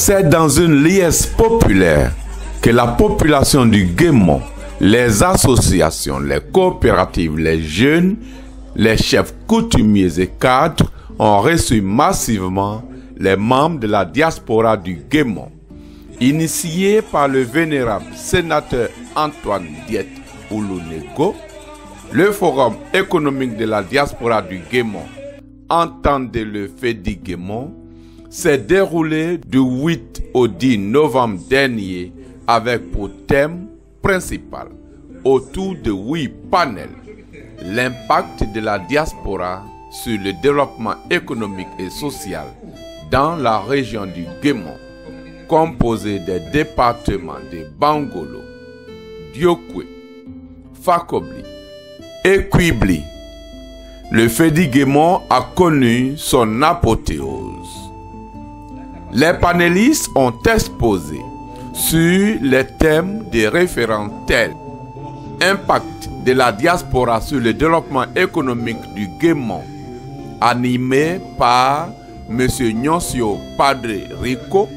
C'est dans une liesse populaire que la population du Guémont, les associations, les coopératives, les jeunes, les chefs coutumiers et cadres ont reçu massivement les membres de la diaspora du Guémont. Initié par le vénérable sénateur Antoine Diet Oulounego, le Forum économique de la diaspora du Guémont, entendez le FEDI Guémont, s'est déroulé du 8 au 10 novembre dernier avec pour thème principal, autour de 8 panels, l'impact de la diaspora sur le développement économique et social dans la région du Guémont, composé des départements de Bangolo, Diokwe, Fakobli et Kwibli. Le FEDI Guémont a connu son apothéose. Les panélistes ont exposé sur les thèmes des référents tels impact de la diaspora sur le développement économique du Guémont, animé par M. Nyonsio Padre Rico,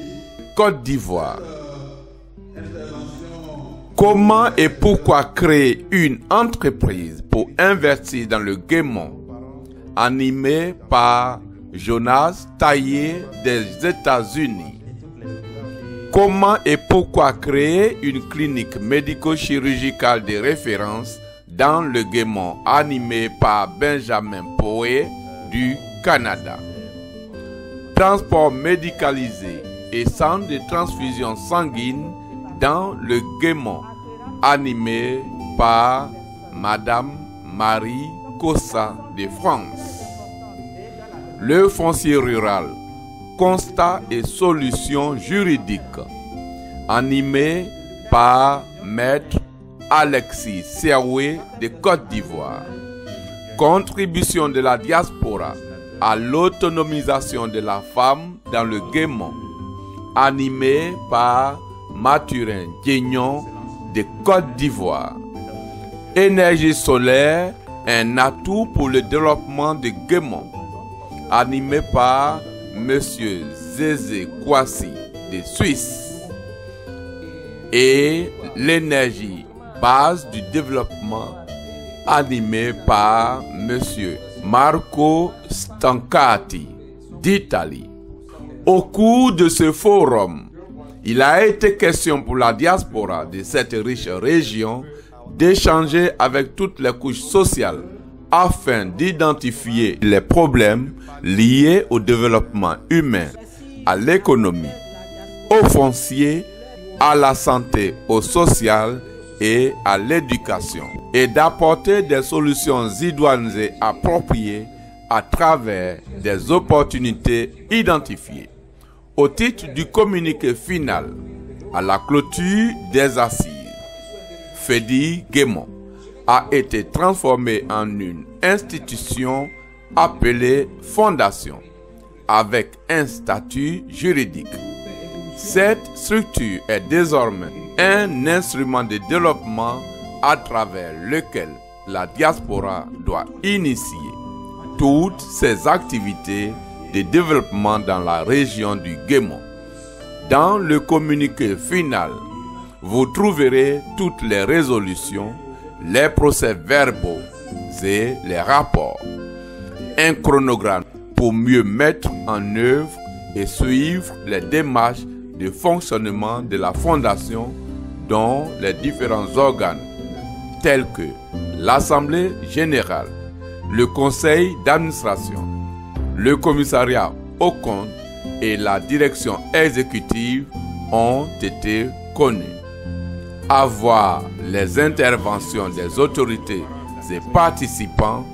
Côte d'Ivoire. Comment et pourquoi créer une entreprise pour investir dans le Guémont, animé par Jonas Taillé des États-Unis. Comment et pourquoi créer une clinique médico-chirurgicale de référence dans le Guémont, animé par Benjamin Poé du Canada. Transport médicalisé et centre de transfusion sanguine dans le Guémont, animé par Madame Marie Cossa de France. Le foncier rural, constat et solutions juridiques, animé par Maître Alexis Seroué de Côte d'Ivoire. Contribution de la diaspora à l'autonomisation de la femme dans le Guémont, animé par Mathurin Guignon de Côte d'Ivoire. Énergie solaire, un atout pour le développement de Guémont, animé par M. Zézé Kouassi de Suisse. Et l'énergie base du développement, animé par M. Marco Stancati d'Italie. Au cours de ce forum, il a été question pour la diaspora de cette riche région d'échanger avec toutes les couches sociales afin d'identifier les problèmes liés au développement humain, à l'économie, au foncier, à la santé, au social et à l'éducation, et d'apporter des solutions idoines et appropriées à travers des opportunités identifiées. Au titre du communiqué final, à la clôture des assises, FEDI Guémont a été transformé en une institution appelée Fondation, avec un statut juridique. Cette structure est désormais un instrument de développement à travers lequel la diaspora doit initier toutes ses activités de développement dans la région du Guémont. Dans le communiqué final, vous trouverez toutes les résolutions, les procès-verbaux et les rapports. Un chronogramme pour mieux mettre en œuvre et suivre les démarches de fonctionnement de la Fondation dont les différents organes tels que l'Assemblée générale, le Conseil d'administration, le Commissariat aux comptes et la direction exécutive ont été connus. À voir les interventions des autorités et participants,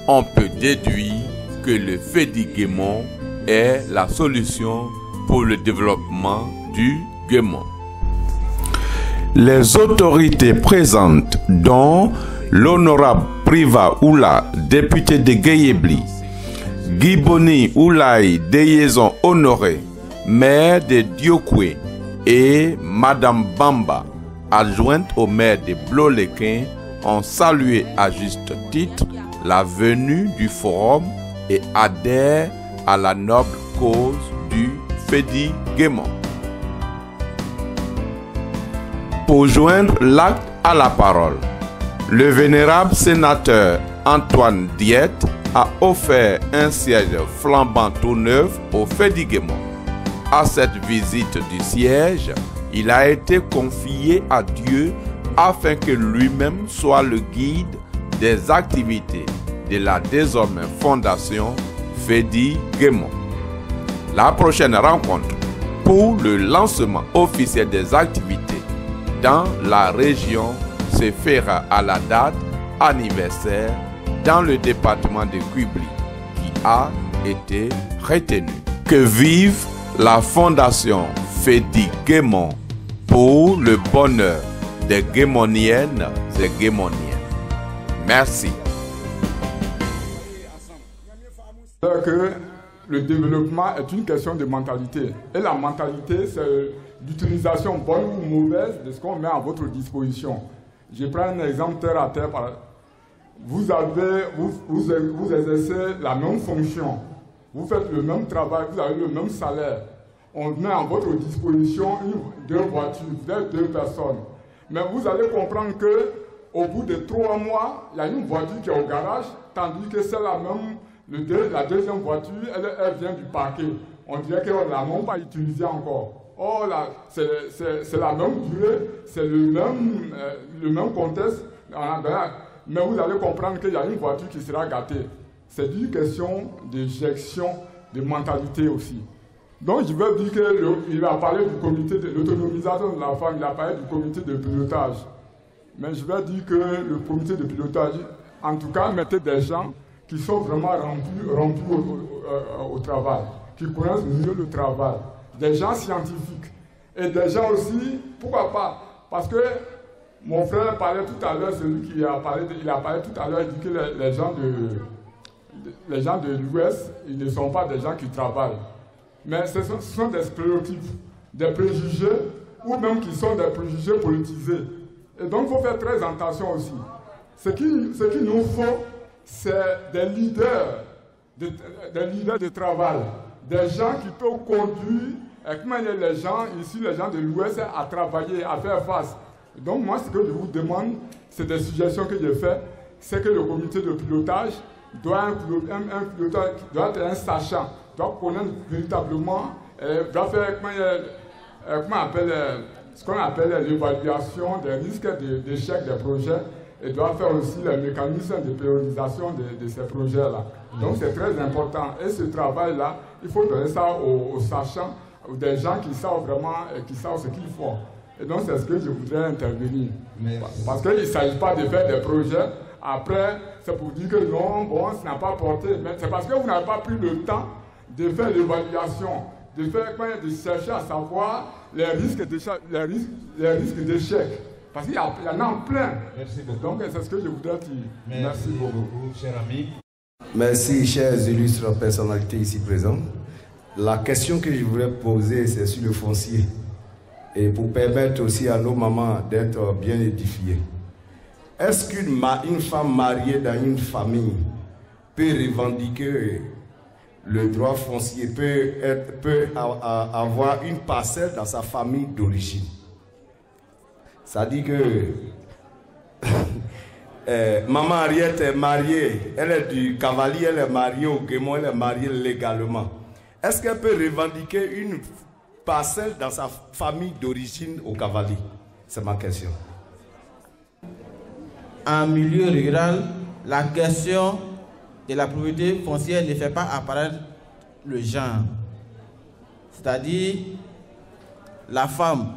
on peut déduire que le FEDI Guémont est la solution pour le développement du Guémont. Les autorités présentes, dont l'honorable Priva Oula, député de Guéyébli, Guiboni Oulaï Deyezon Honoré, maire de Diokwe, et Madame Bamba, adjointe au maire de Blolequin, ont salué à juste titre la venue du forum et adhèrent à la noble cause du FEDI Guémont. Pour joindre l'acte à la parole, le vénérable sénateur Antoine Diette a offert un siège flambant tout neuf au Fédiguémon. À cette visite du siège, il a été confié à Dieu afin que lui-même soit le guide des activités de la désormais fondation Fédiguémon. La prochaine rencontre pour le lancement officiel des activités dans la région se fera à la date anniversaire dans le département de Quibli qui a été retenu. Que vive la fondation Fédiguémon pour le bonheur des Guémoniennes et Guémoniens. Merci. Que le développement est une question de mentalité. Et la mentalité, c'est l'utilisation bonne ou mauvaise de ce qu'on met à votre disposition. Je prends un exemple terre à terre. Vous exercez la même fonction. Vous faites le même travail, vous avez le même salaire. On met à votre disposition deux voitures, deux personnes. Mais vous allez comprendre qu'au bout de 3 mois, il y a une voiture qui est au garage, tandis que c'est la même, la deuxième voiture, elle vient du parquet. On dirait qu'on ne l'a même pas utilisée encore. Or, c'est la même durée, c'est le même contexte. Mais vous allez comprendre qu'il y a une voiture qui sera gâtée. C'est une question de gestion, de mentalité aussi. Donc je veux dire qu'il a parlé du comité de l'autonomisation de la femme, il a parlé du comité de pilotage. Mais je veux dire que le comité de pilotage, en tout cas, mettait des gens qui sont vraiment rompus au travail, qui connaissent mieux le travail, des gens scientifiques. Et des gens aussi, pourquoi pas? Parce que mon frère parlait tout à l'heure, celui qui a parlé, il a parlé tout à l'heure, il dit que les gens de l'Ouest, ils ne sont pas des gens qui travaillent. Mais ce sont des stéréotypes, des préjugés, ou même qui sont des préjugés politisés. Et donc, il faut faire très attention aussi. Ce qu'il nous faut, c'est des leaders de travail, des gens qui peuvent conduire, comment les gens, ici, les gens de l'Ouest, à travailler, à faire face. Donc, moi, ce que je vous demande, c'est des suggestions que j'ai faites, c'est que le comité de pilotage doit être un sachant, doit connaître véritablement, doit faire ce qu'on appelle l'évaluation des risques d'échec des projets et doit faire aussi le mécanisme de priorisation de ces projets-là. Donc c'est très important. Et ce travail-là, il faut donner ça aux sachants, des gens qui savent vraiment, qui savent ce qu'ils font. Et donc c'est ce que je voudrais intervenir. Parce qu'il ne s'agit pas de faire des projets. Après, c'est pour dire que non, bon, ça n'a pas porté. Mais c'est parce que vous n'avez pas pris le temps de faire l'évaluation, de chercher à savoir les risques d'échec. Parce qu'il y en a plein. Merci beaucoup. Donc c'est ce que je voudrais dire. Merci beaucoup, cher ami. Merci, chers illustres personnalités ici présentes. La question que je voudrais poser, c'est sur le foncier. Et pour permettre aussi à nos mamans d'être bien édifiées. Est-ce qu'une femme mariée dans une famille peut revendiquer le droit foncier, peut avoir une parcelle dans sa famille d'origine? Ça dit que maman Henriette est mariée, elle est du Cavalier, elle est mariée au Guémon, elle est mariée légalement. Est-ce qu'elle peut revendiquer une parcelle dans sa famille d'origine au Cavalier? C'est ma question. En milieu rural, la question de la propriété foncière ne fait pas apparaître le genre. C'est-à-dire, la femme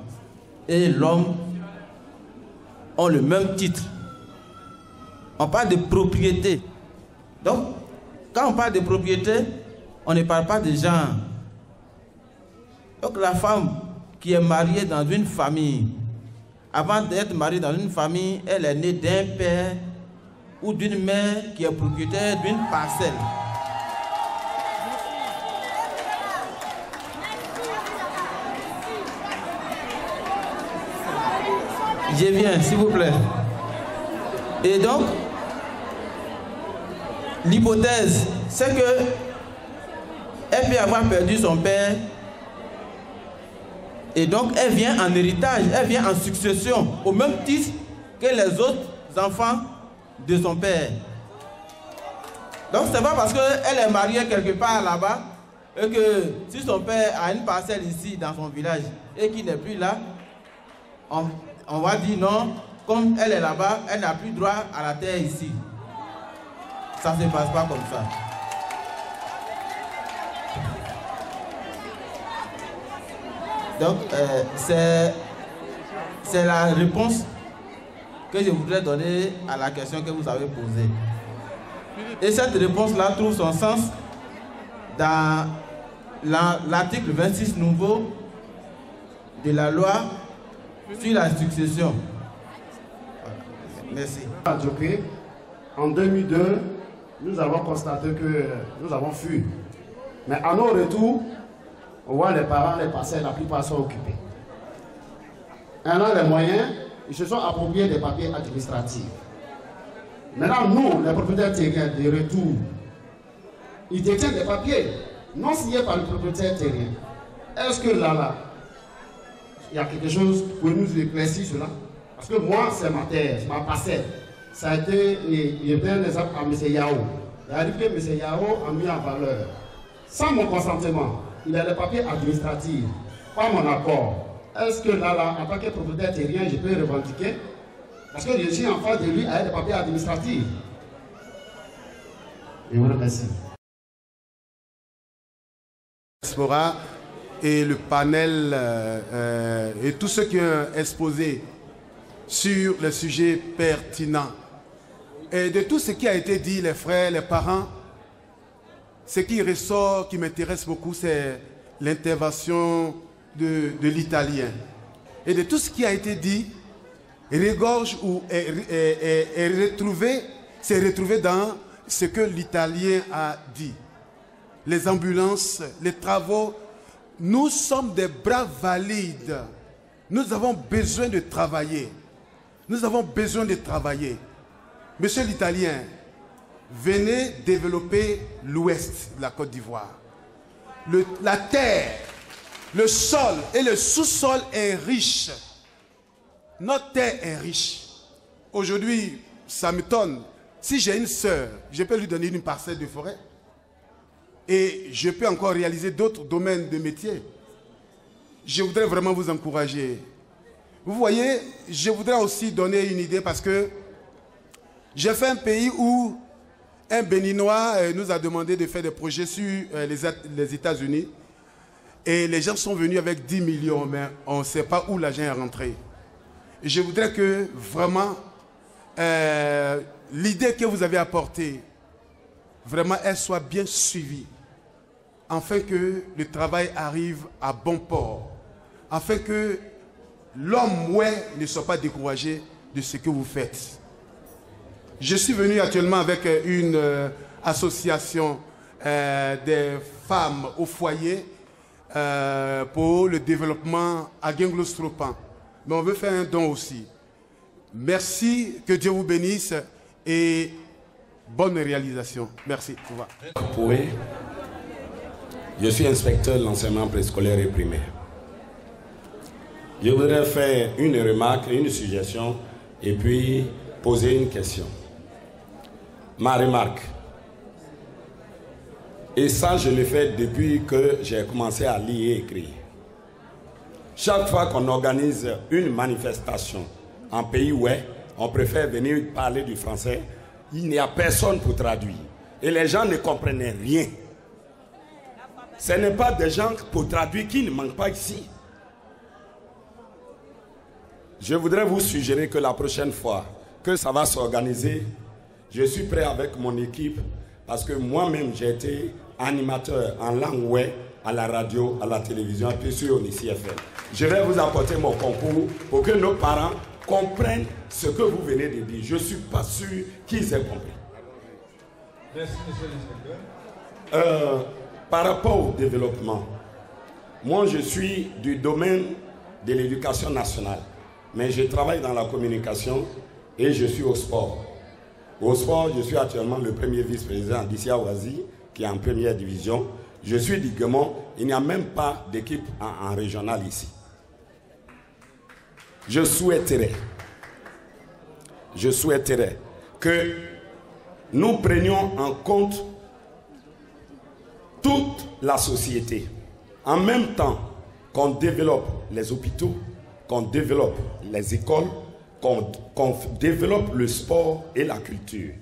et l'homme ont le même titre. On parle de propriété. Donc, quand on parle de propriété, on ne parle pas de genre. Donc, la femme qui est mariée dans une famille, avant d'être mariée dans une famille, elle est née d'un père ou d'une mère qui est propriétaire d'une parcelle. Je viens, s'il vous plaît. Et donc, l'hypothèse, c'est que elle peut avoir perdu son père Et donc, elle vient en héritage, elle vient en succession, au même titre que les autres enfants de son père. Donc, c'est pas parce qu'elle est mariée quelque part là-bas, et que si son père a une parcelle ici, dans son village, et qu'il n'est plus là, on va dire non, comme elle est là-bas, elle n'a plus droit à la terre ici. Ça ne se passe pas comme ça. Donc, c'est la réponse que je voudrais donner à la question que vous avez posée. Et cette réponse-là trouve son sens dans l'article 26 nouveau de la loi sur la succession. Merci. En 2002, nous avons constaté que nous avons fui. Mais à nos retours, on voit les parents, les parcelles, la plupart sont occupés. En a les moyens, ils se sont appropriés des papiers administratifs. Maintenant, nous, les propriétaires terriens de retour, ils détiennent des papiers non signés par le propriétaire terrien. Est-ce que là, il y a quelque chose pour nous éclaircir cela? Parce que moi, c'est ma terre, c'est ma parcelle. Ça a été, il y a un exemple à M. Yao. Il arrive que M. Yao a mis en valeur. Sans mon consentement, il a les papiers administratifs, pas mon accord. Est-ce que là, en tant que propriétaire terrien, je peux revendiquer? Parce que je suis en face de lui avec des papiers administratifs. Et vous remercie. Et le panel et tous ceux qui ont exposé sur le sujet pertinent. Et de tout ce qui a été dit, les frères, les parents, ce qui ressort, qui m'intéresse beaucoup, c'est l'intervention de l'italien. Et de tout ce qui a été dit, regorge ou est retrouvé, c'est retrouvé dans ce que l'italien a dit. Les ambulances, les travaux, nous sommes des bras valides. Nous avons besoin de travailler. Nous avons besoin de travailler. Monsieur l'italien, venez développer l'ouest de la Côte d'Ivoire. La terre, le sol et le sous-sol est riche. Notre terre est riche. Aujourd'hui, ça m'étonne. Si j'ai une sœur, je peux lui donner une parcelle de forêt. Et je peux encore réaliser d'autres domaines de métier. Je voudrais vraiment vous encourager. Vous voyez, je voudrais aussi donner une idée parce que j'ai fait un pays où un Béninois nous a demandé de faire des projets sur les États-Unis. Et les gens sont venus avec 10 millions, mais on ne sait pas où l'argent est rentré. Et je voudrais que vraiment l'idée que vous avez apportée, vraiment, elle soit bien suivie. Afin que le travail arrive à bon port. Afin que l'homme ne soit pas découragé de ce que vous faites. Je suis venu actuellement avec une association des femmes au foyer pour le développement à Guinglos-Tropan. Mais on veut faire un don aussi. Merci, que Dieu vous bénisse et bonne réalisation. Merci. Oui. Je suis inspecteur de l'enseignement préscolaire et primaire. Je voudrais faire une remarque, une suggestion et puis poser une question. Ma remarque, et ça je le fais depuis que j'ai commencé à lire et écrire. Chaque fois qu'on organise une manifestation en pays où on préfère venir parler du français, il n'y a personne pour traduire. Et les gens ne comprennent rien. Ce n'est pas des gens pour traduire qui ne manquent pas ici. Je voudrais vous suggérer que la prochaine fois que ça va s'organiser, je suis prêt avec mon équipe parce que moi-même j'ai été animateur en langue à la radio, à la télévision et puis sur Onissi FM. Je vais vous apporter mon concours pour que nos parents comprennent ce que vous venez de dire. Je ne suis pas sûr qu'ils aient compris. Merci, monsieur l'inspecteur. Par rapport au développement, moi je suis du domaine de l'éducation nationale, mais je travaille dans la communication et je suis au sport. Au sport, je suis actuellement le premier vice-président d'Issia Ouazi, qui est en première division. Je suis du Guémon, il n'y a même pas d'équipe en régional ici. je souhaiterais que nous prenions en compte toute la société, en même temps qu'on développe les hôpitaux, qu'on développe les écoles, qu'on développe le sport et la culture.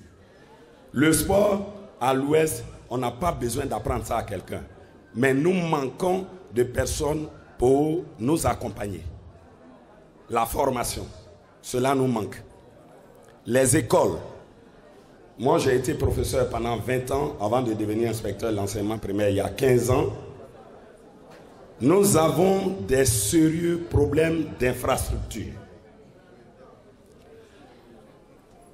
Le sport, à l'Ouest, on n'a pas besoin d'apprendre ça à quelqu'un. Mais nous manquons de personnes pour nous accompagner. La formation, cela nous manque. Les écoles. Moi, j'ai été professeur pendant 20 ans avant de devenir inspecteur de l'enseignement primaire il y a 15 ans. Nous avons des sérieux problèmes d'infrastructure.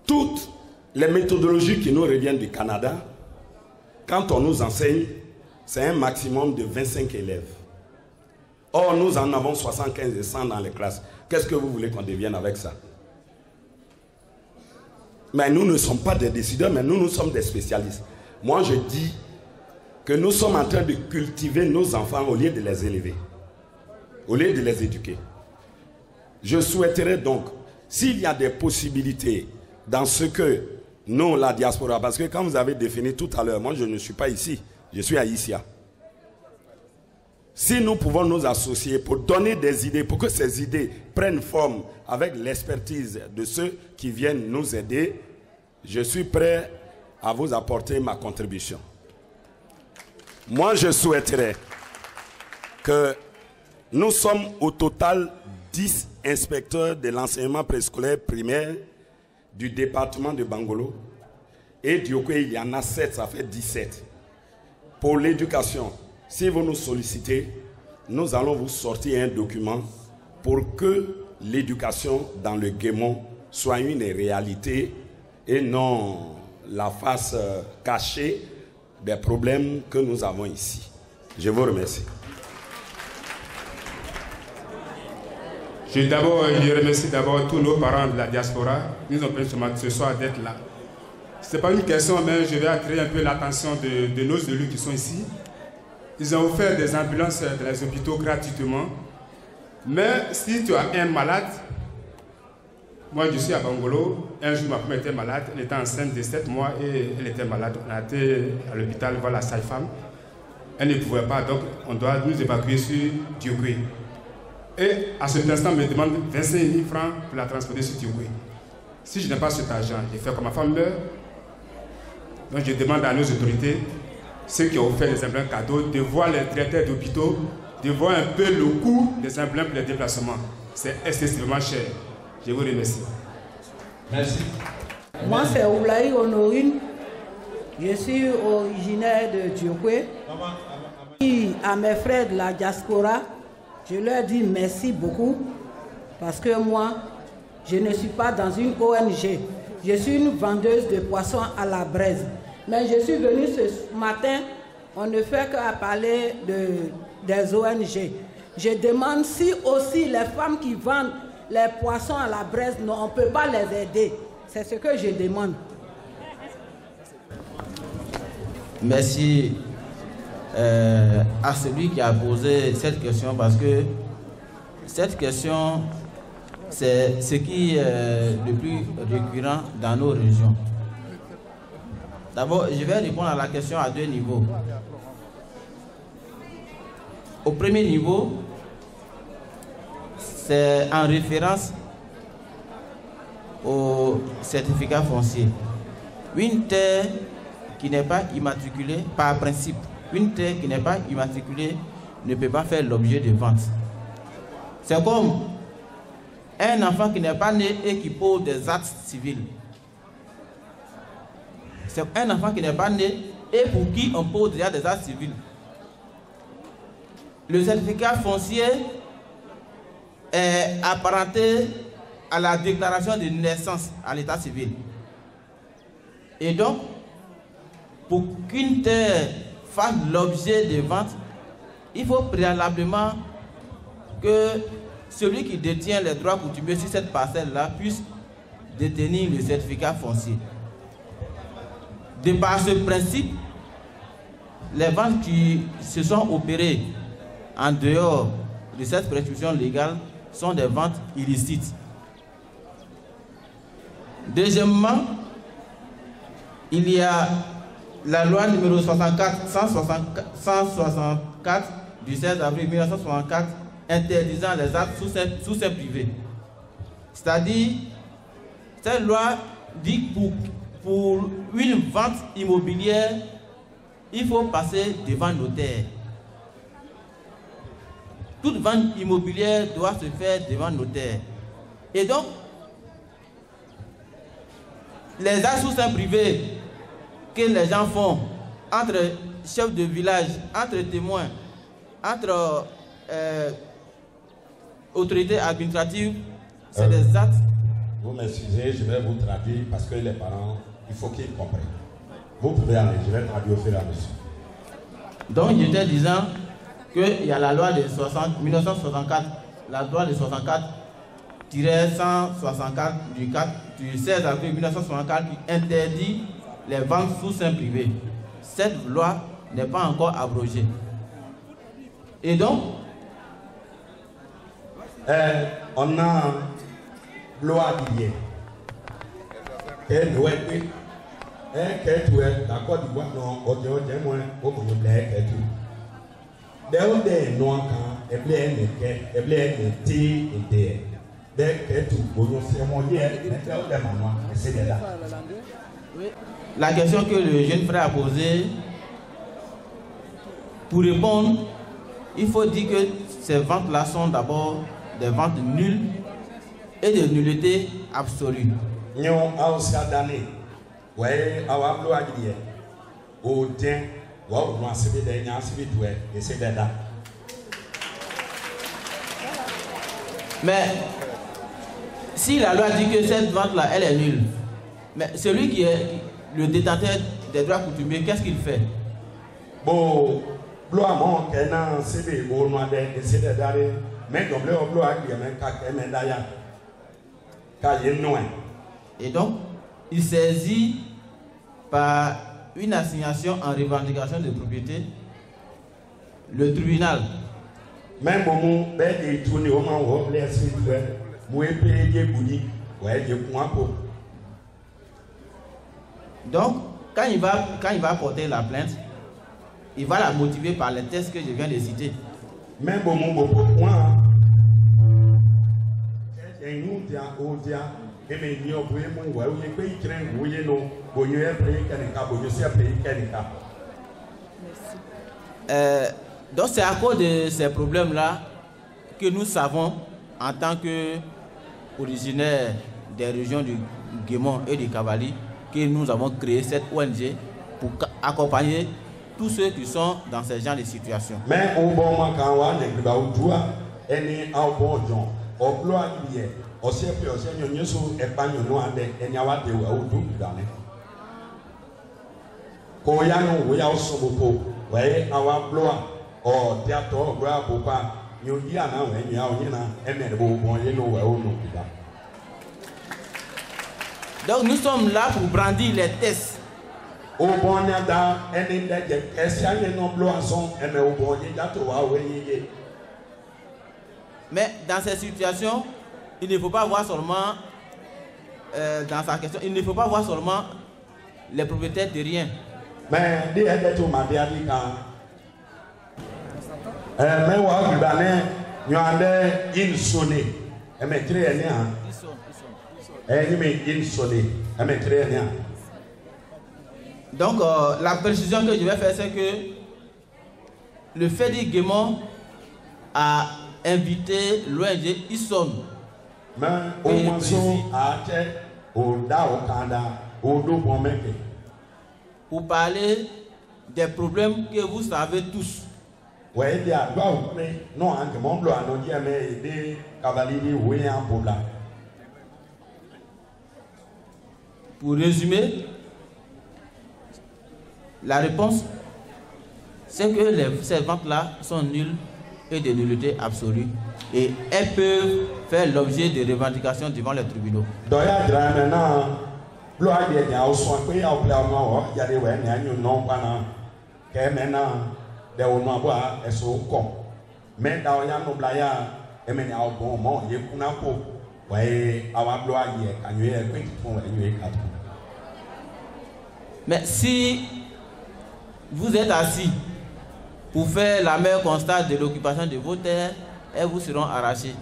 Toutes les méthodologies qui nous reviennent du Canada, quand on nous enseigne, c'est un maximum de 25 élèves. Or, nous en avons 75 et 100 dans les classes. Qu'est-ce que vous voulez qu'on devienne avec ça? Mais nous ne sommes pas des décideurs, mais nous sommes des spécialistes. Moi, je dis que nous sommes en train de cultiver nos enfants au lieu de les élever, au lieu de les éduquer. Je souhaiterais donc, s'il y a des possibilités dans ce que nous, la diaspora, parce que quand vous avez défini tout à l'heure, moi je ne suis pas ici, je suis à Issia. Si nous pouvons nous associer pour donner des idées, pour que ces idées prennent forme avec l'expertise de ceux qui viennent nous aider, je suis prêt à vous apporter ma contribution. Moi, je souhaiterais que nous sommes au total 10 inspecteurs de l'enseignement préscolaire primaire du département de Bangolo. Et du coup, il y en a 7, ça fait 17. Pour l'éducation, si vous nous sollicitez, nous allons vous sortir un document pour que l'éducation dans le Guémon soit une réalité et non la face cachée des problèmes que nous avons ici. Je vous remercie. Je remercie d'abord tous nos parents de la diaspora. Nous ont permis ce soir d'être là. Ce n'est pas une question, mais je vais attirer un peu l'attention de nos élus qui sont ici. Ils ont offert des ambulances dans les hôpitaux gratuitement. Mais si tu as un malade, moi je suis à Bangolo, un jour ma femme était malade, elle était enceinte de 7 mois et elle était malade. On a été à l'hôpital voir la sage-femme. Elle ne pouvait pas, donc on doit nous évacuer sur Diogoué. Et à cet instant, on me demande 25 000 francs pour la transporter sur Diogoué. Si je n'ai pas cet argent, je fais comme ma femme meurt. Donc je demande à nos autorités, ceux qui ont offert les emblèmes cadeaux, de voir les directeurs d'hôpitaux, de voir un peu le coût des emblèmes pour les déplacements. C'est excessivement cher. Je vous remercie. Merci. Moi, c'est Oulaï Honorine. Je suis originaire de Diogoué. À mes frères de la diaspora, je leur dis merci beaucoup parce que moi, je ne suis pas dans une ONG. Je suis une vendeuse de poissons à la braise. Mais je suis venue ce matin, on ne fait qu'à parler des ONG. Je demande si aussi les femmes qui vendent les poissons à la braise, non, on ne peut pas les aider. C'est ce que je demande. Merci à celui qui a posé cette question parce que cette question, c'est ce qui est le plus récurrent dans nos régions. D'abord, je vais répondre à la question à 2 niveaux. Au premier niveau, c'est en référence au certificat foncier. Une terre qui n'est pas immatriculée, par principe, une terre qui n'est pas immatriculée ne peut pas faire l'objet de vente. C'est comme un enfant qui n'est pas né et qui pose des actes civils. C'est un enfant qui n'est pas né et pour qui on pose déjà des actes civils. Le certificat foncier est apparenté à la déclaration de naissance à l'état civil. Et donc, pour qu'une terre fasse l'objet de vente, il faut préalablement que celui qui détient les droits coutumiers sur cette parcelle-là puisse détenir le certificat foncier. De par ce principe, les ventes qui se sont opérées en dehors de cette prescription légale sont des ventes illicites. Deuxièmement, il y a la loi numéro 164 du 16 avril 1964 interdisant les actes sous seing privé. C'est-à-dire, cette loi dit que pour une vente immobilière, il faut passer devant notaire. Toute vente immobilière doit se faire devant notaire. Et donc, les actes sous seing privé que les gens font entre chefs de village, entre témoins, entre autorités administratives, c'est des actes. Vous m'excusez, je vais vous traduire parce que les parents, il faut qu'ils comprennent. Vous pouvez aller, je vais traduire au fur et à mesure. Donc, j'étais disant qu'il y a la loi de 1964, la loi de 64-164 du 16 avril 1964 qui interdit les ventes sous seing privé. Cette loi n'est pas encore abrogée. Et donc, on a loi d'hier. D'accord, du bois, non, au moins, au moins, la question que le jeune frère a posée, pour répondre, il faut dire que ces ventes-là sont d'abord des ventes nulles et de nullité absolue. Mais si la loi dit que cette vente-là, elle est nulle, mais celui qui est le détenteur des droits coutumiers, qu'est-ce qu'il fait? Bon, et donc, il saisit par une assignation en revendication de propriété le tribunal. Même donc, quand il va porter la plainte, il va la motiver par les tests que je viens de citer. Même donc c'est à cause de ces problèmes-là que nous savons, en tant qu'originaires des régions du Guémon et du Cavali, que nous avons créé cette ONG pour accompagner tous ceux qui sont dans ce genre de situation. Mais au bon moment, quand on a des gens, et au bon gens, au bloc hier, au siècle, au seigneur, nous sommes épargnés, nous avons des gens qui ont tout dans les. Quand il y a nous, il y a aussi beaucoup, ouais, our bloc, au théâtre, au bloc, au pas, nous y a un, il y a un, et mais le bon, il y a nous, donc nous sommes là pour brandir les tests. Mais dans cette situation, il ne faut pas voir seulement, dans sa question, il ne faut pas voir seulement les propriétaires terriens. Mais donc, la précision que je vais faire, c'est que le Fédé Guémon a invité l'ONG ISON pour parler des problèmes que vous savez tous. Pour résumer, la réponse, c'est que ces ventes-là sont nulles et de nullité absolue. Et elles peuvent faire l'objet de revendications devant les tribunaux. Mais si vous êtes assis pour faire la meilleure constat de l'occupation de vos terres, elles vous seront arrachées.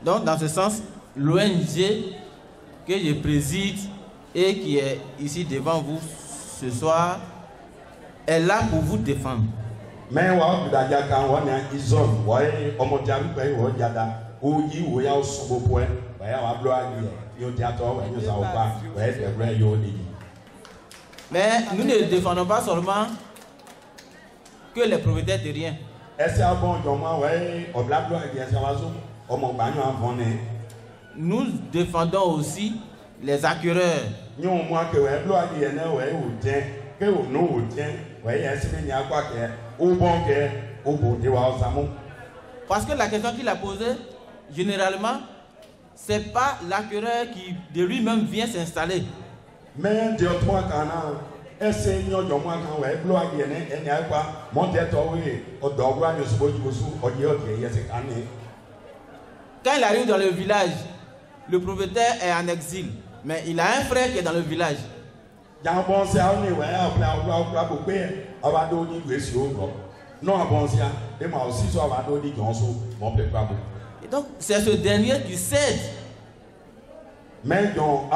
Donc, dans ce sens, l'ONG que je préside et qui est ici devant vous ce soir est là pour vous défendre. Mais nous ne défendons pas seulement que les propriétaires terriens. Nous défendons aussi les acquéreurs. Parce que la question qu'il a posée, généralement, c'est pas l'acquéreur qui de lui-même vient s'installer. Quand il arrive dans le village, le propriétaire est en exil, mais il a un frère qui est dans le village. Et donc, c'est ce dernier qui cède. Mais quand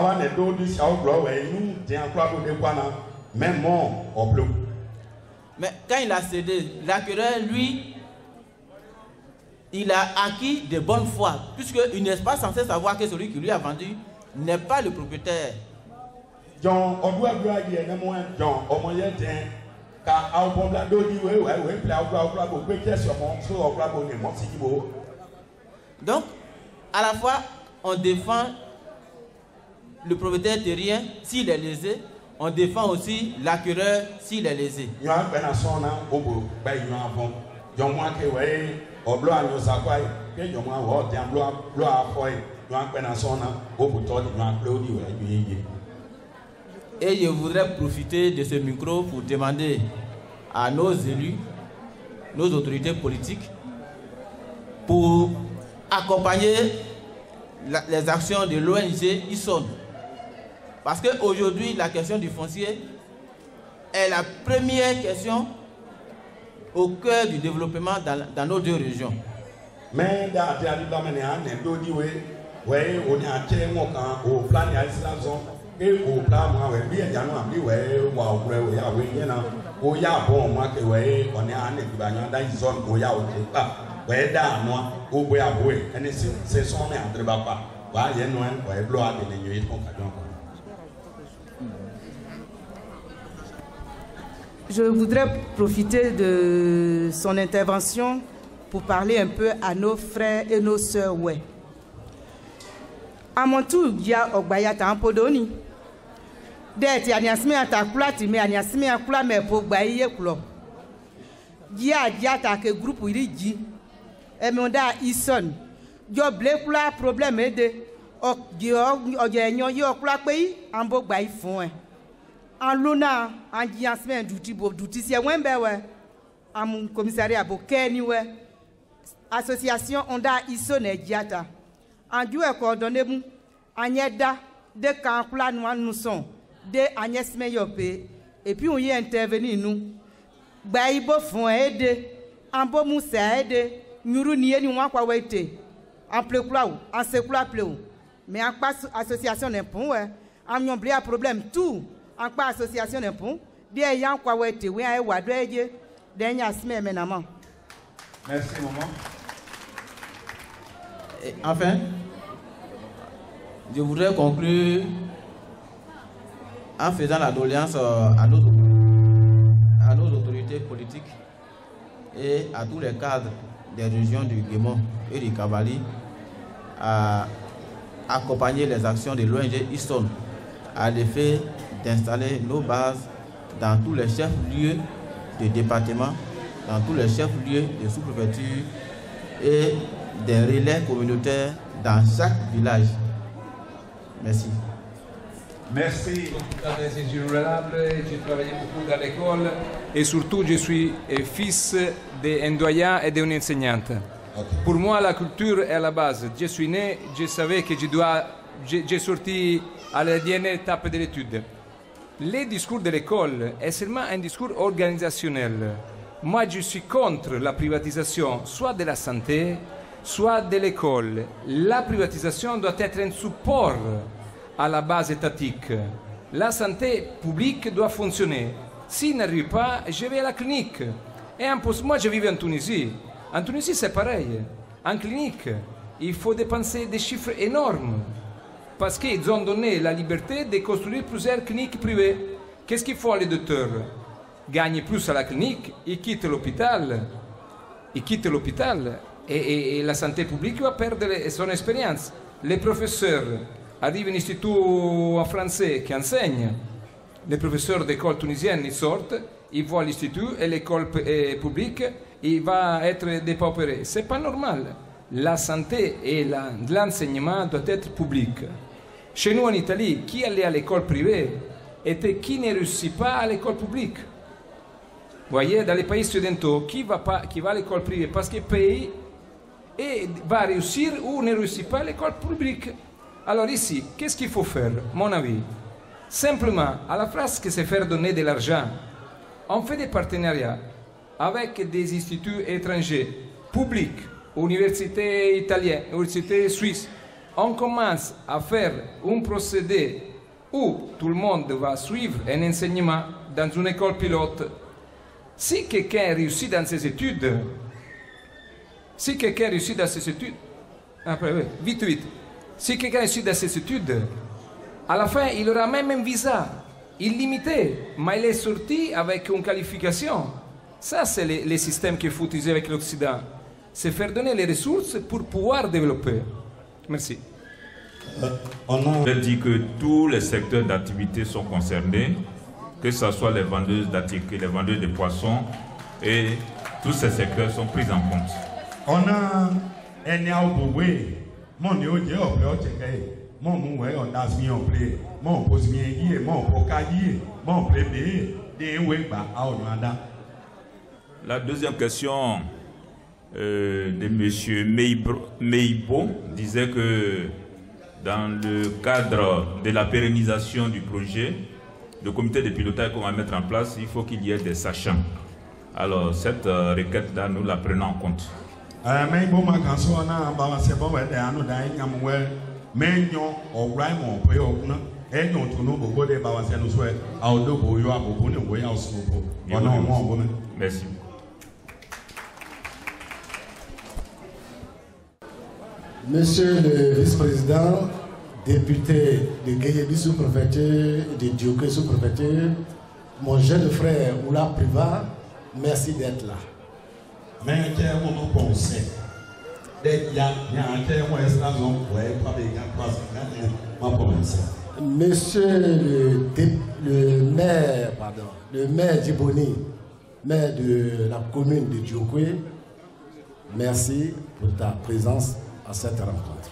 il a cédé, l'acquéreur, lui, il a acquis de bonne foi, puisqu'il n'est pas censé savoir que celui qui lui a vendu n'est pas le propriétaire. Donc, à la fois, on défend le propriétaire terrien s'il est lésé, on défend aussi l'acquéreur s'il est lésé. Et je voudrais profiter de ce micro pour demander à nos élus, nos autorités politiques, pour accompagner les actions de l'ONG ISON. Parce qu'aujourd'hui, la question du foncier est la première question au cœur du développement dans nos deux régions. Mais je voudrais profiter de son intervention pour parler un peu à nos frères et nos sœurs. Ouais. À mon tour, il y a Ogbayata en Podoni. D'être Yaniasme à ta plate, mais Yaniasme à Kula, mais pour Baye Klo. Il y a Diata que groupe où il dit, et mon da Ison. Yo Blekula problème aidé. Yo Kula pays, en Bok Baye Fon. En Luna, en Diasme d'outil, c'est Wembewe. À mon commissariat Bokeni, association Onda Ison et Diata. En Dieu coordonné, en Yeda, de Kankula nous sommes, de Agnès Meyopé, et puis on y intervenu nous. Baïbo font aider, en beau moussa aider, nous nier nous en quoi ouété, en pleukla ou, en sekula pleu. Mais en quoi association n'est pas, en yomblé un problème tout, en quoi association n'est pas, bien y'en quoi ouété, oui, à ouadoué, dernière semaine maintenant. Merci, maman. Et enfin, je voudrais conclure en faisant la doléance à nos autorités politiques et à tous les cadres des régions du Guémon et du Cavali à accompagner les actions de l'ONG ISON à l'effet d'installer nos bases dans tous les chefs-lieux de département, dans tous les chefs-lieux de sous-préfecture et des relais communautaires dans chaque village. Merci. Merci. J'ai travaillé beaucoup dans l'école et surtout je suis fils d'un doyen et d'une enseignante. Okay. Pour moi, la culture est la base. Je suis né, je savais que j'ai sorti à la dernière étape de l'étude. Le discours de l'école est seulement un discours organisationnel. Moi, je suis contre la privatisation, soit de la santé, soit de l'école. La privatisation doit être un support à la base étatique. La santé publique doit fonctionner. S'il n'arrive pas, je vais à la clinique. Et en plus, moi, je vis en Tunisie. En Tunisie, c'est pareil. En clinique, il faut dépenser des chiffres énormes parce qu'ils ont donné la liberté de construire plusieurs cliniques privées. Qu'est-ce qu'il faut les docteurs? Gagnent plus à la clinique, ils quittent l'hôpital. Et la santé publique va perdre son expérience. Les professeurs arrivent à un institut en français qui enseigne. Les professeurs d'école tunisienne, ils sortent, ils vont à l'institut et l'école publique, il va être dépaupéré. Ce n'est pas normal. La santé et l'enseignement doivent être publics. Chez nous en Italie, qui allait à l'école privée était qui ne réussit pas à l'école publique. Vous voyez, dans les pays occidentaux, qui va à l'école privée parce qu'il paye et va réussir ou ne réussit pas à l'école publique. Alors ici, qu'est-ce qu'il faut faire, mon avis? Simplement, à la place que c'est faire donner de l'argent, on fait des partenariats avec des instituts étrangers, publics, universités italiennes, universités suisses. On commence à faire un procédé où tout le monde va suivre un enseignement dans une école pilote. Si quelqu'un réussit dans ses études, si quelqu'un réussit dans ses études, si quelqu'un réussit dans ses études, à la fin, il aura même un visa illimité, mais il est sorti avec une qualification. Ça, c'est le système qu'il faut utiliser avec l'Occident. C'est faire donner les ressources pour pouvoir développer. Merci. On a dit que tous les secteurs d'activité sont concernés, que ce soit les vendeuses d'articles, les vendeuses de poissons, et tous ces secteurs sont pris en compte. On a un La deuxième question de M. Meibo disait que dans le cadre de la pérennisation du projet, le comité de pilotage qu'on va mettre en place, il faut qu'il y ait des sachants. Alors cette requête-là, nous la prenons en compte. Merci. Monsieur le vice-président, député de Guéhébi sous-préfecture et de Dioké sous-préfecture, mon jeune frère Oula Priva, merci d'être là. Monsieur le maire Djiboni, maire de la commune de Dioké, merci pour ta présence à cette rencontre.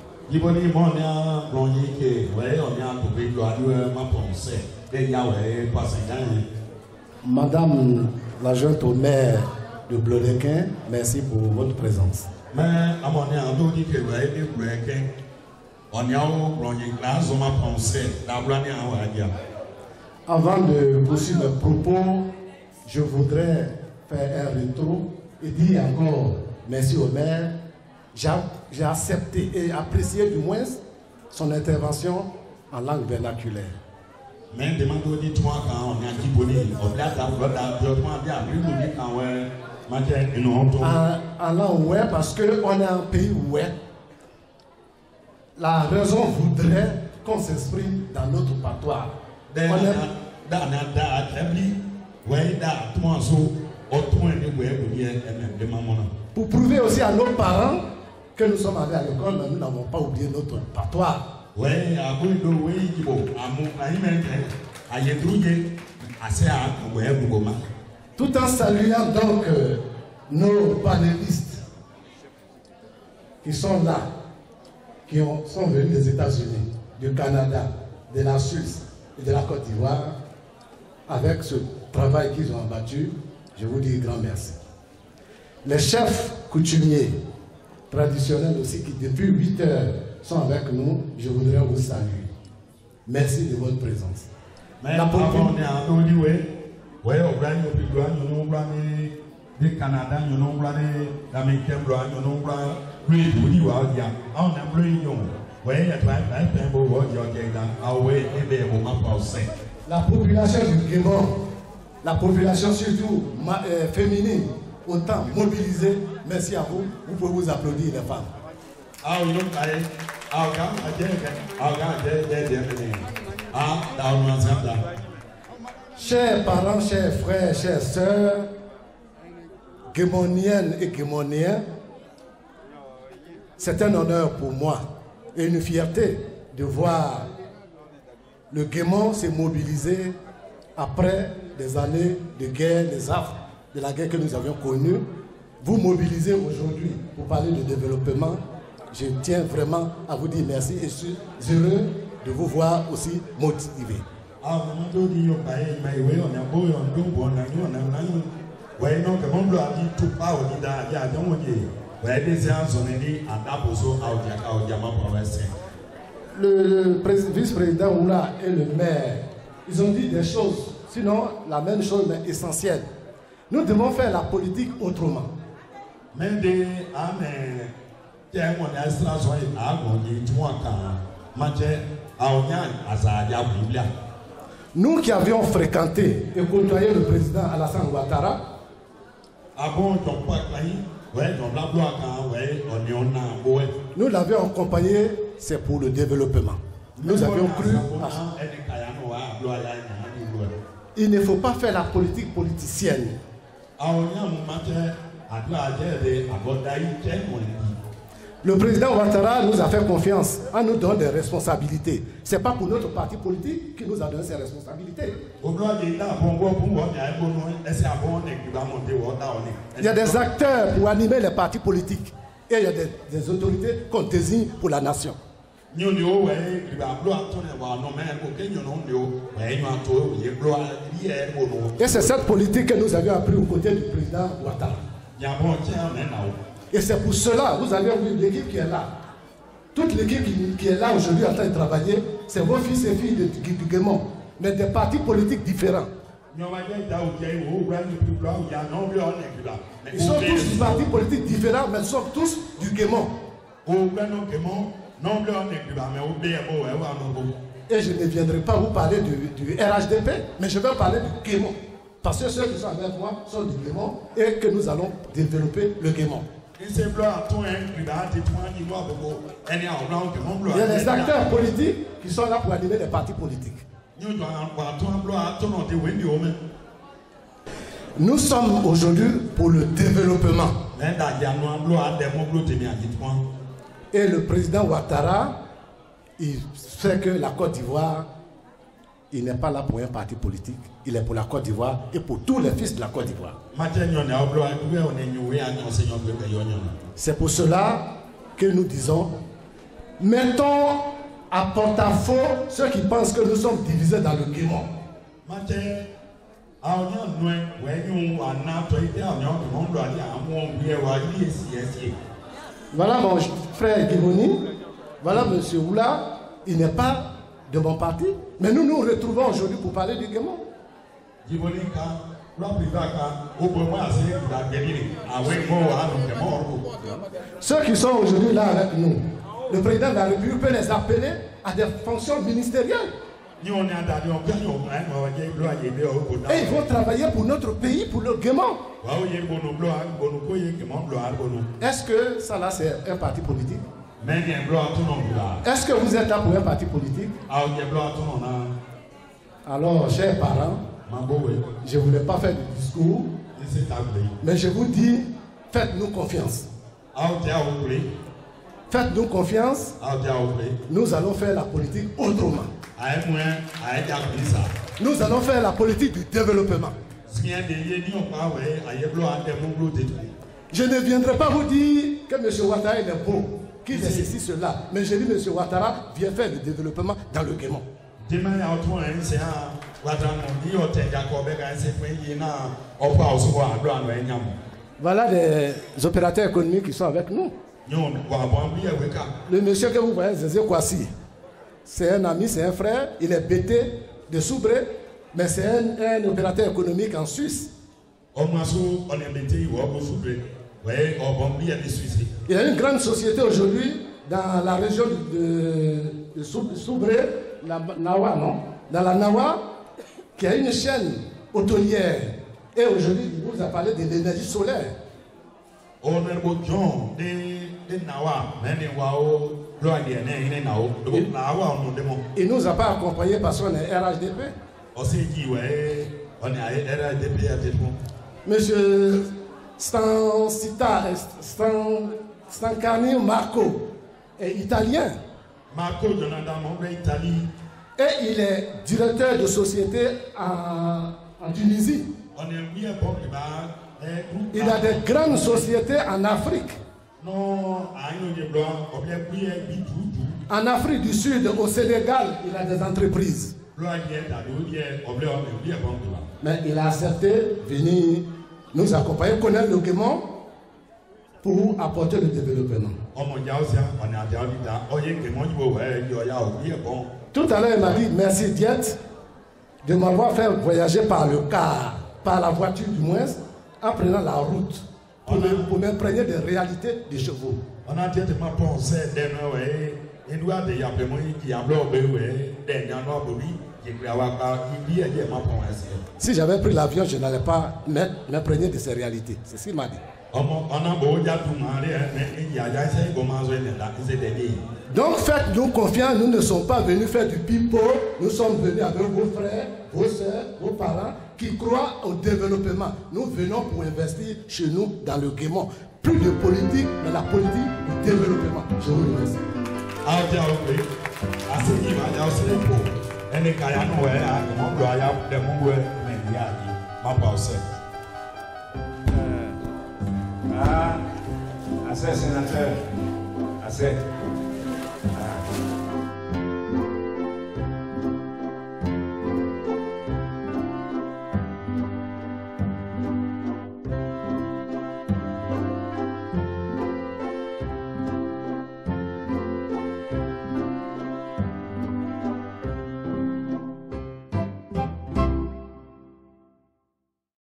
Madame l'adjointe au maire de Blodequin, merci pour votre présence. Avant de poursuivre mes propos, je voudrais faire un retour et dire encore merci au maire. J'ai accepté et apprécié du moins son intervention en langue vernaculaire. En langue ouais, parce qu'on est un pays ouais. La raison voudrait qu'on s'exprime dans notre patois. Pour prouver aussi à nos parents que nous sommes allés à l'école, mais nous n'avons pas oublié notre patois. Tout en saluant donc nos panélistes, qui sont là, sont venus des États-Unis, du Canada, de la Suisse et de la Côte d'Ivoire, avec ce travail qu'ils ont abattu, je vous dis grand merci. Les chefs coutumiers traditionnels aussi, qui depuis 8 heures sont avec nous, je voudrais vous saluer. Merci de votre présence. La Canada, la population du Gabon, la population surtout féminine, autant mobilisée, merci à vous, vous pouvez vous applaudir les femmes. Chers parents, chers frères, chères sœurs, Gaboniennes et Gaboniens, c'est un honneur pour moi et une fierté de voir le Gabon se mobiliser après des années de guerre, des affres de la guerre que nous avions connue. Vous mobilisez aujourd'hui pour parler de développement. Je tiens vraiment à vous dire merci et je suis heureux de vous voir aussi motivé. Le vice-président Oula et le maire, ils ont dit des choses, sinon la même chose mais essentielle. Nous devons faire la politique autrement. Nous qui avions fréquenté et côtoyé le président Alassane Ouattara, nous l'avions accompagné, c'est pour le développement. Nous avions cru il ne faut pas faire la politique politicienne. Le président Ouattara nous a fait confiance en nous donnant des responsabilités. Ce n'est pas pour notre parti politique qu'il nous a donné ces responsabilités. Il y a des acteurs pour animer les partis politiques et il y a des autorités qu'on désigne pour la nation. Et c'est cette politique que nous avions appris aux côtés du président Ouattara. Et c'est pour cela, vous avez vu l'équipe qui est là. Toute l'équipe qui est là aujourd'hui en train de travailler, c'est vos fils et filles du Gabon, mais des partis politiques différents. Ils sont tous des partis politiques différents, mais ils sont tous du Gabon. Et je ne viendrai pas vous parler du RHDP, mais je vais parler du Gabon. Parce que ceux qui sont avec moi sont du Gabon et que nous allons développer le Gabon. Il y a des acteurs politiques qui sont là pour animer les partis politiques. Nous sommes aujourd'hui pour le développement. Et le président Ouattara, il sait que la Côte d'Ivoire, il n'est pas là pour un parti politique, il est pour la Côte d'Ivoire et pour tous les fils de la Côte d'Ivoire. C'est pour cela que nous disons, mettons à porte-à-faux ceux qui pensent que nous sommes divisés dans le Gabon. Voilà mon frère Guiboni, voilà monsieur Oula, il n'est pas de mon parti, mais nous nous retrouvons aujourd'hui pour parler du Gabon. Ceux qui sont aujourd'hui là avec nous, le président de la République peut les appeler à des fonctions ministérielles. Et ils vont travailler pour notre pays, pour le Gabon. Est-ce que ça là c'est un parti politique? Est-ce que vous êtes là pour un parti politique? Alors, chers parents, je ne voulais pas faire de discours, mais je vous dis, faites-nous confiance. Faites-nous confiance, nous allons faire la politique autrement. Nous allons faire la politique du développement. Je ne viendrai pas vous dire que M. Ouattara il est bon, qu'il est ceci, cela. Mais je dis M. Ouattara vient faire le développement dans le Guémon. Voilà des opérateurs économiques qui sont avec nous. Le monsieur que vous voyez, Zézé Kouassi, c'est un ami, c'est un frère, il est bêté de Soubré, mais c'est un opérateur économique en Suisse. Il y a une grande société aujourd'hui dans la région de Soubré, la Nawa, non? Dans la Nawa, qui a une chaîne hôtelière. Et aujourd'hui, il vous a parlé de l'énergie solaire. Il nous a pas accompagnés parce qu'on est RHDP. Monsieur Stancani Marco est italien. Marco Jonathan Italie. Et il est directeur de société en Tunisie. Il a des grandes sociétés en Afrique. En Afrique du Sud, au Sénégal, il a des entreprises. Mais il a accepté de venir nous accompagner, connaître le Guémon pour apporter le développement. Tout à l'heure, il m'a dit merci Diète de m'avoir fait voyager par le car, par la voiture du moins, en prenant la route pour m'imprégner des réalités des chevaux. Si j'avais pris l'avion, je n'allais pas m'imprégner de ces réalités. C'est ce qu'il m'a dit. Donc faites-nous confiance, nous ne sommes pas venus faire du pipeau, nous sommes venus avec vos frères, vos soeurs, vos parents qui croient au développement. Nous venons pour investir chez nous dans le Guémon. Plus de politique, mais la politique du développement. Je vous remercie. Assez sénateur, assez.